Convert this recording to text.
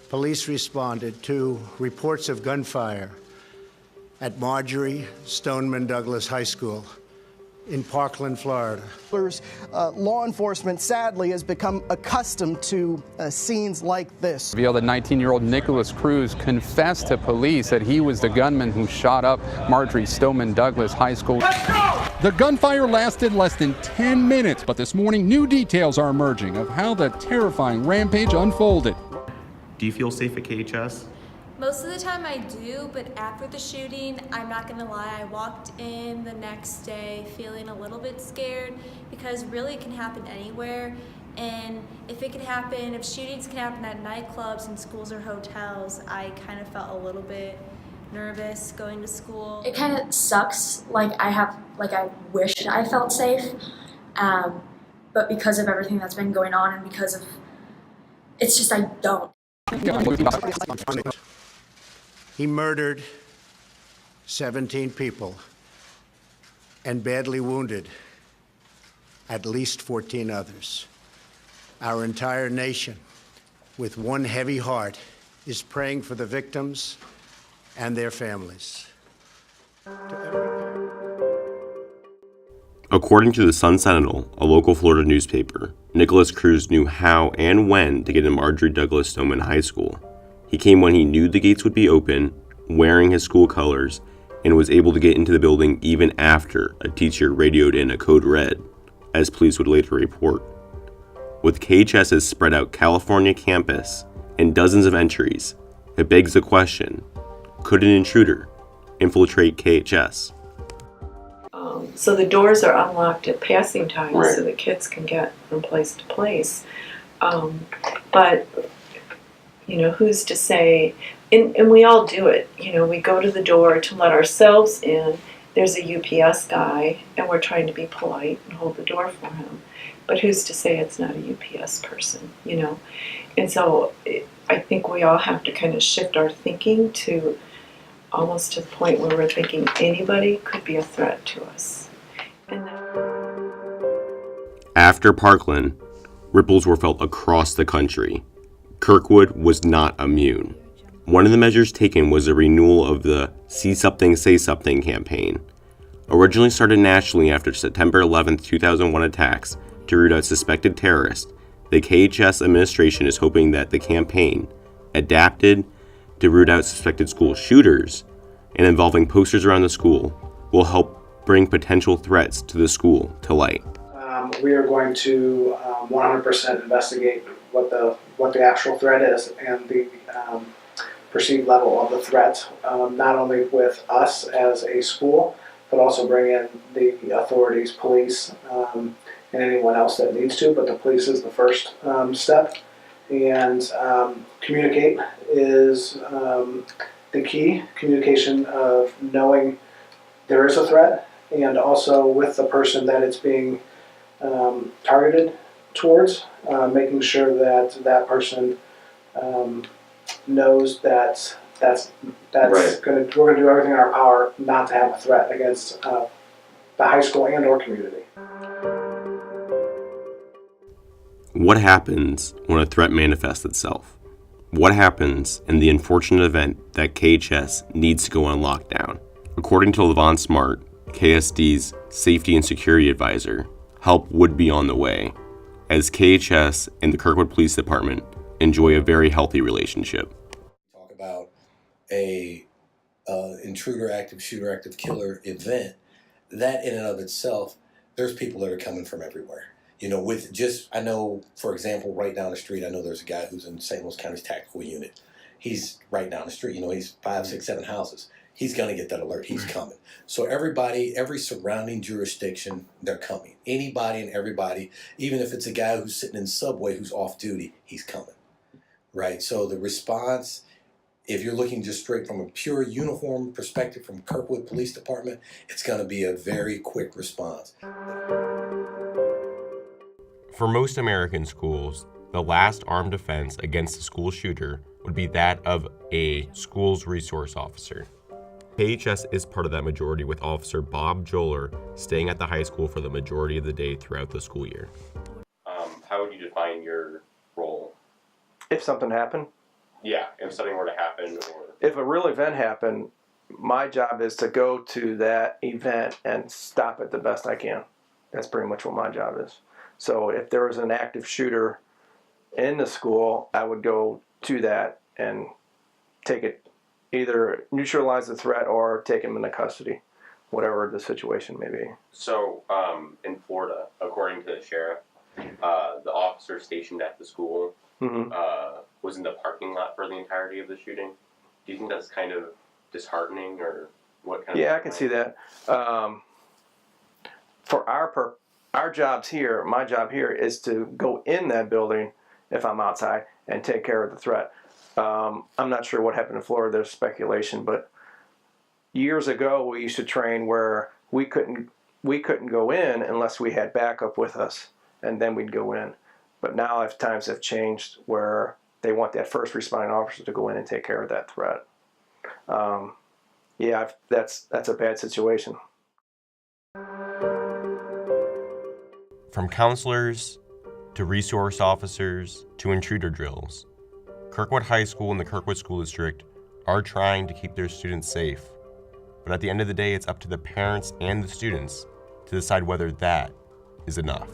police responded to reports of gunfire at Marjorie Stoneman Douglas High School in Parkland, Florida. Law enforcement, sadly, has become accustomed to scenes like this. Revealed that 19-year-old Nicholas Cruz confessed to police that he was the gunman who shot up Marjorie Stoneman Douglas High School. Let's go! The gunfire lasted less than 10 minutes, but this morning new details are emerging of how the terrifying rampage unfolded. Do you feel safe at KHS? Most of the time I do, but after the shooting, I'm not gonna lie, I walked in the next day feeling a little bit scared because really it can happen anywhere. And if shootings can happen at nightclubs and schools or hotels, I kind of felt a little bit nervous going to school. It kind of sucks, I wished I felt safe, but because of everything that's been going on and because of, it's just I don't. He murdered 17 people and badly wounded at least 14 others. Our entire nation, with one heavy heart, is praying for the victims and their families. According to the Sun-Sentinel, a local Florida newspaper, Nicholas Cruz knew how and when to get into Marjorie Douglas Stoneman High School. He came when he knew the gates would be open, wearing his school colors, and was able to get into the building even after a teacher radioed in a code red, as police would later report. With KHS's spread out California campus and dozens of entries, it begs the question, could an intruder infiltrate KHS? So the doors are unlocked at passing times, right, so the kids can get from place to place. But who's to say, and we all do it, we go to the door to let ourselves in, there's a UPS guy, and we're trying to be polite and hold the door for him. But who's to say it's not a UPS person, And so I think we all have to kind of shift our thinking to almost to the point where we're thinking anybody could be a threat to us. After Parkland, ripples were felt across the country. Kirkwood was not immune. One of the measures taken was a renewal of the See Something, Say Something campaign. Originally started nationally after September 11, 2001 attacks to root out suspected terrorists, the KHS administration is hoping that the campaign, adapted to root out suspected school shooters and involving posters around the school, will help bring potential threats to the school to light. We are going to 100% investigate what the actual threat is and the perceived level of the threat, not only with us as a school, but also bring in the authorities, police, and anyone else that needs to, but the police is the first step. And communicate is the key. Communication of knowing there is a threat, and also with the person that it's being targeted towards, making sure that that person knows that that's right. We're going to do everything in our power not to have a threat against the high school and or community. What happens when a threat manifests itself? What happens in the unfortunate event that KHS needs to go on lockdown? According to Levon Smart, KSD's safety and security advisor, help would be on the way, as KHS and the Kirkwood Police Department enjoy a very healthy relationship. Talk about a intruder, active shooter, active killer event. That in and of itself, there's people that are coming from everywhere. I know, for example, right down the street, I know there's a guy who's in St. Louis County's tactical unit. He's right down the street. He's 5, 6, 7 houses. He's going to get that alert. He's coming. So everybody, every surrounding jurisdiction, they're coming. Anybody and everybody, even if it's a guy who's sitting in Subway who's off duty, he's coming. Right? So the response, if you're looking just straight from a pure uniform perspective from Kirkwood Police Department, it's going to be a very quick response. For most American schools, the last armed offense against a school shooter would be that of a school's resource officer. KHS is part of that majority, with Officer Bob Johler staying at the high school for the majority of the day throughout the school year. How would you define your role? If something happened, Yeah, if something were to happen, or if a real event happened, my job is to go to that event and stop it the best I can. That's pretty much what my job is. So if there was an active shooter in the school, I would go to that and take it, either neutralize the threat or take him into custody, whatever the situation may be. So, in Florida, according to the sheriff, the officer stationed at the school was in the parking lot for the entirety of the shooting. Do you think that's kind of disheartening, or what kind of? Yeah, I can see that. For our jobs here, my job here is to go in that building if I'm outside and take care of the threat. I'm not sure what happened in Florida. There's speculation, but years ago we used to train where we couldn't go in unless we had backup with us, and then we'd go in. But now, if times have changed, where they want that first responding officer to go in and take care of that threat. Yeah, that's a bad situation. From counselors to resource officers to intruder drills, Kirkwood High School and the Kirkwood School District are trying to keep their students safe. But at the end of the day, it's up to the parents and the students to decide whether that is enough.